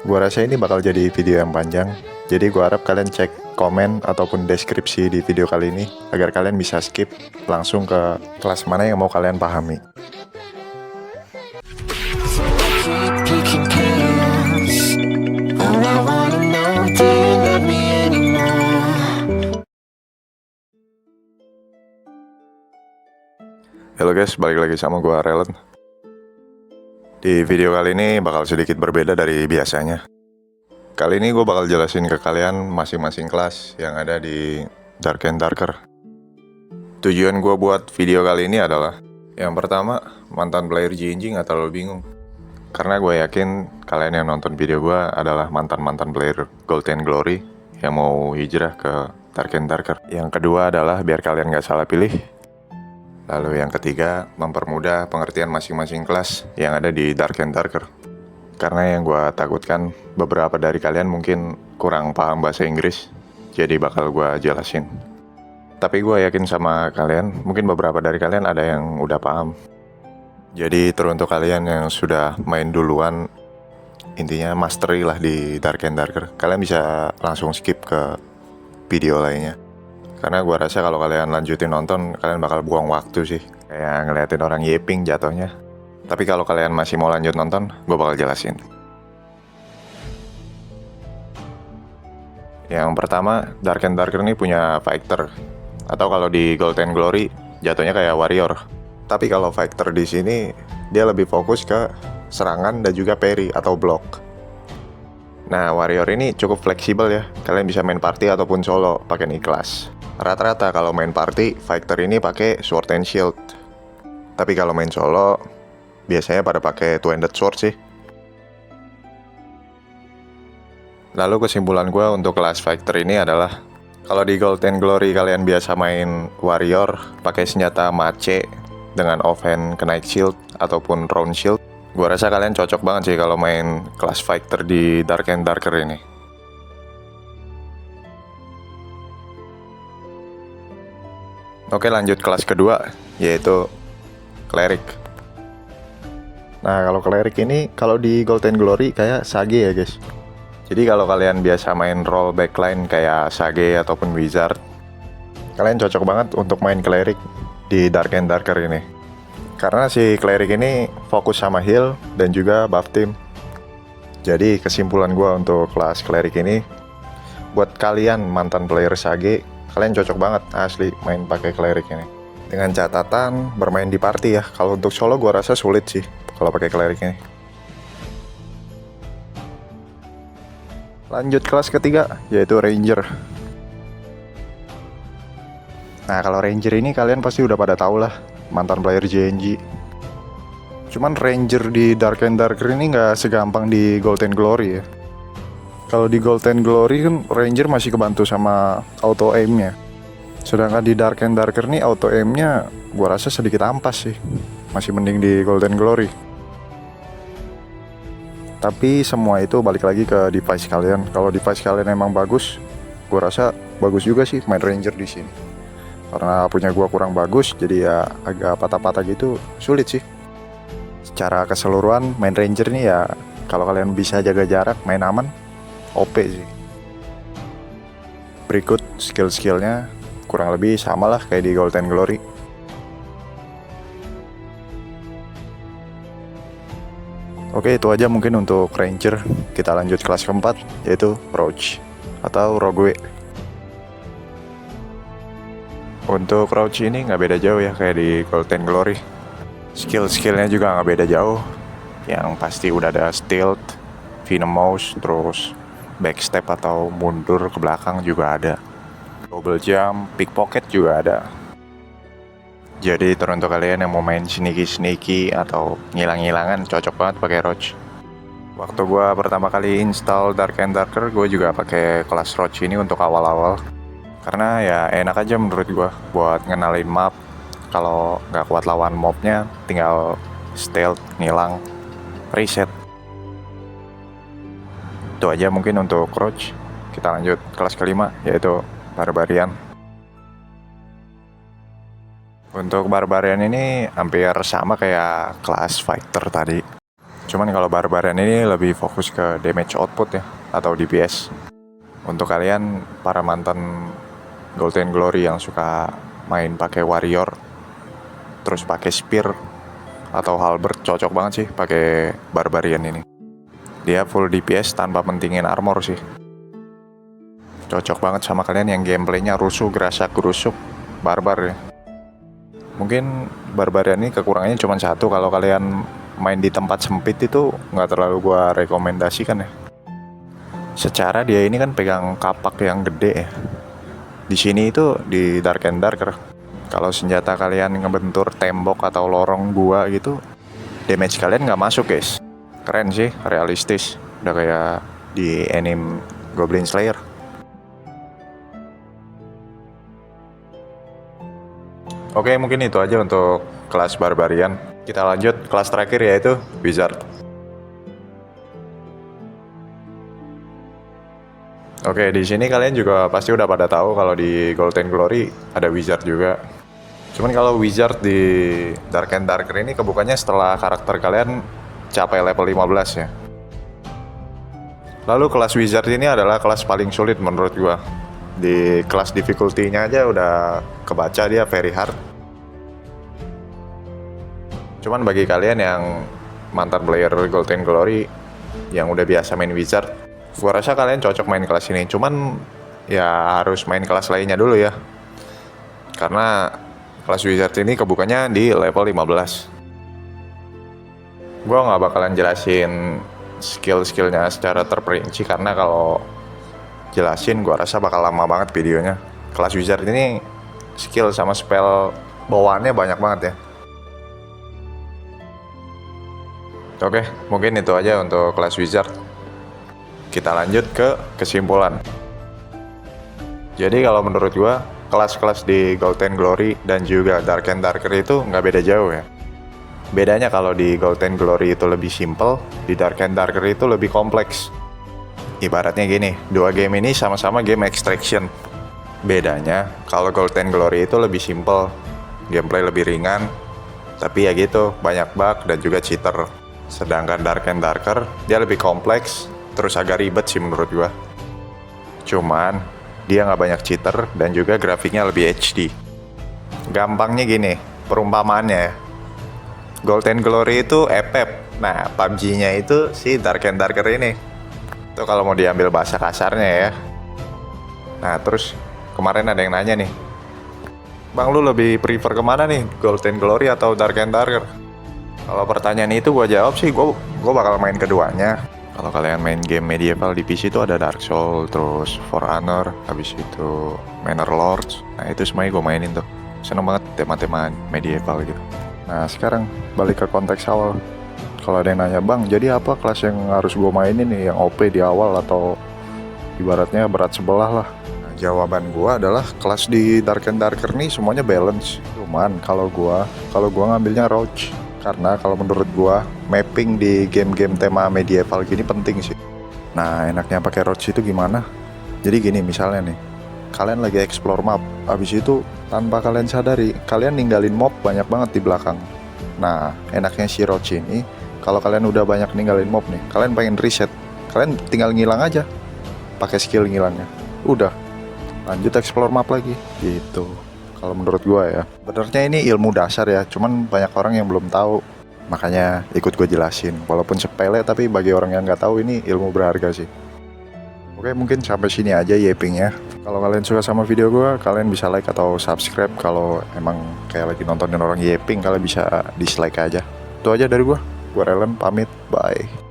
Gua rasa ini bakal jadi video yang panjang, jadi gua harap kalian cek komen ataupun deskripsi di video kali ini agar kalian bisa skip langsung ke kelas mana yang mau kalian pahami. Picking pills. All I wanna know, do you love me anymore? Halo guys, balik lagi sama gua Relen. Di video kali ini bakal sedikit berbeda dari biasanya. Kali ini gue bakal jelasin ke kalian masing-masing kelas yang ada di Dark and Darker. Tujuan gue buat video kali ini adalah, yang pertama, mantan player JNG nggak terlalu bingung. Karena gue yakin kalian yang nonton video gue adalah mantan-mantan player Gold and Glory yang mau hijrah ke Dark and Darker. Yang kedua adalah biar kalian nggak salah pilih. Lalu yang ketiga, mempermudah pengertian masing-masing kelas yang ada di Dark and Darker. Karena yang gue takutkan, beberapa dari kalian mungkin kurang paham bahasa Inggris, jadi bakal gue jelasin. Tapi gue yakin sama kalian, mungkin beberapa dari kalian ada yang udah paham. Jadi teruntuk kalian yang sudah main duluan, intinya mastery lah di Dark and Darker, kalian bisa langsung skip ke video lainnya. Karena gue rasa kalau kalian lanjutin nonton, kalian bakal buang waktu sih. Kayak ngeliatin orang yeping jatuhnya. Tapi kalau kalian masih mau lanjut nonton, gue bakal jelasin. Yang pertama, Dark and Darker ini punya fighter. Atau kalau di Gold and Glory, jatuhnya kayak warrior. Tapi kalau fighter di sini, dia lebih fokus ke serangan dan juga parry atau block. Nah, warrior ini cukup fleksibel ya. Kalian bisa main party ataupun solo pakai Nicholas. Rata-rata kalau main party, fighter ini pakai sword and shield. Tapi kalau main solo, biasanya pada pakai two-handed sword sih. Lalu kesimpulan gue untuk kelas fighter ini adalah, kalau di Gold and Glory kalian biasa main warrior, pakai senjata mace dengan offhand knight shield ataupun round shield, gue rasa kalian cocok banget sih kalau main kelas fighter di Dark and Darker ini. Oke, lanjut kelas kedua, yaitu Cleric. Nah, kalau Cleric ini, kalau di Gold and Glory kayak Sage ya guys. Jadi kalau kalian biasa main role backline kayak Sage ataupun Wizard, kalian cocok banget untuk main Cleric di Dark and Darker ini. Karena si Cleric ini fokus sama heal dan juga buff team. Jadi kesimpulan gue untuk kelas Cleric ini, buat kalian mantan player Sage, kalian cocok banget asli main pakai Cleric ini. Dengan catatan bermain di party ya. Kalau untuk solo gue rasa sulit sih kalau pakai Cleric ini. Lanjut kelas ketiga, yaitu Ranger. Nah, kalau Ranger ini kalian pasti udah pada tahu lah, mantan player JNG. Cuman Ranger di Dark and Darker ini nggak segampang di Gold and Glory ya. Kalau di Gold and Glory kan Ranger masih kebantu sama auto aim-nya. Sedangkan di Dark and Darker nih auto aim-nya gua rasa sedikit ampas sih. Masih mending di Gold and Glory. Tapi semua itu balik lagi ke device kalian. Kalau device kalian emang bagus, gua rasa bagus juga sih main Ranger di sini. Karena punya gua kurang bagus, jadi ya agak patah-patah gitu, sulit sih. Secara keseluruhan main Ranger nih ya, kalau kalian bisa jaga jarak, main aman, OP sih. Berikut skill-skillnya kurang lebih sama lah kayak di Gold and Glory. Oke, itu aja mungkin untuk Ranger. Kita lanjut kelas keempat, yaitu Roach atau Rogue. Untuk Roach ini nggak beda jauh ya kayak di Gold and Glory. Skill-skillnya juga nggak beda jauh. Yang pasti udah ada stealth, venomous, terus backstep atau mundur ke belakang juga ada. Double jump, pickpocket juga ada. Jadi teruntuk kalian yang mau main sneaky atau ngilang-ngilangan, cocok banget pakai Roach. Waktu gue pertama kali install Dark and Darker, gue juga pakai kelas Roach ini untuk awal-awal. Karena ya enak aja menurut gue buat ngenalin map. Kalau nggak kuat lawan mobnya, tinggal stealth, ngilang, reset. Itu aja mungkin untuk Roach. Kita lanjut kelas kelima, yaitu Barbarian. Untuk Barbarian ini hampir sama kayak kelas Fighter tadi. Cuman kalau barbarian ini lebih fokus ke damage output ya, atau DPS. Untuk kalian para mantan Golden Glory yang suka main pakai warrior, terus pakai spear atau halberd, cocok banget sih pakai barbarian ini. Dia full DPS tanpa pentingin armor sih. Cocok banget sama kalian yang gameplaynya rusuh, gerasak, gerusuk, barbar ya. Mungkin barbarian ini kekurangannya cuma satu, kalau kalian main di tempat sempit itu nggak terlalu gua rekomendasikan ya. Secara dia ini kan pegang kapak yang gede ya. Di sini itu di Dark and Darker, kalau senjata kalian ngebentur tembok atau lorong gua gitu, damage kalian nggak masuk guys. Keren sih, realistis, udah kayak di anime Goblin Slayer. Oke, mungkin itu aja untuk kelas barbarian. Kita lanjut kelas terakhir, yaitu wizard. Oke, di sini kalian juga pasti udah pada tahu kalau di Golden Glory ada wizard juga. Cuman kalau wizard di Dark and Darker ini kebukanya setelah karakter kalian capai level 15 ya. Lalu kelas wizard ini adalah kelas paling sulit menurut gua. Di kelas difficulty-nya aja udah kebaca dia very hard. Cuman bagi kalian yang mantan player Golden Glory yang udah biasa main wizard, gua rasa kalian cocok main kelas ini. Cuman ya harus main kelas lainnya dulu ya, karena kelas wizard ini kebukanya di level 15. Gua nggak bakalan jelasin skill-skillnya secara terperinci, karena kalau jelasin gua rasa bakal lama banget videonya. Kelas wizard ini skill sama spell bawaannya banyak banget ya. Oke, mungkin itu aja untuk kelas wizard. Kita lanjut ke kesimpulan. Jadi kalau menurut gua, kelas-kelas di Golden Glory dan juga Dark and Darker itu nggak beda jauh ya. Bedanya kalau di Golden Glory itu lebih simple, di Dark and Darker itu lebih kompleks. Ibaratnya gini, dua game ini sama-sama game extraction. Bedanya, kalau Golden Glory itu lebih simple, gameplay lebih ringan, tapi ya gitu, banyak bug dan juga cheater. Sedangkan Dark and Darker, dia lebih kompleks, terus agak ribet sih menurut gua. Cuman, dia nggak banyak cheater dan juga grafiknya lebih HD. Gampangnya gini, perumpamaannya ya. Golden Glory itu FF, nah PUBG-nya itu si Dark and Darker ini. Itu kalau mau diambil bahasa kasarnya ya. Nah terus kemarin ada yang nanya nih, Bang lu lebih prefer kemana nih, Golden Glory atau Dark and Darker? Kalau pertanyaan itu gue jawab sih, gue bakal main keduanya. Kalau kalian main game medieval di PC itu ada Dark Souls, terus For Honor, habis itu Manor Lords. Nah itu semuanya gue mainin tuh. Seneng banget tema-tema medieval gitu. Nah sekarang balik ke konteks awal. Kalau ada yang nanya, Bang, jadi apa kelas yang harus gue mainin nih, yang OP di awal atau ibaratnya berat sebelah lah? Nah, jawaban gue adalah kelas di Dark and Darker nih semuanya balance. Cuman kalau gua ngambilnya Roach, karena kalau menurut gue mapping di game-game tema medieval gini penting sih. Nah enaknya pakai Roach itu gimana? Jadi gini misalnya nih, kalian lagi explore map, habis itu tanpa kalian sadari kalian ninggalin mob banyak banget di belakang. Nah enaknya si Roach ini, kalau kalian udah banyak ninggalin mob nih, kalian pengen reset, kalian tinggal ngilang aja, pakai skill ngilangnya, udah lanjut explore map lagi gitu. Kalau menurut gua ya, benernya ini ilmu dasar ya, cuman banyak orang yang belum tahu, makanya ikut gue jelasin. Walaupun sepele, tapi bagi orang yang nggak tahu ini ilmu berharga sih. Oke, mungkin sampai sini aja yepingnya. Kalau kalian suka sama video gue, kalian bisa like atau subscribe. Kalau emang kayak lagi nontonin orang yeping, kalian bisa dislike aja. Itu aja dari gue. Gue Relen, pamit, bye.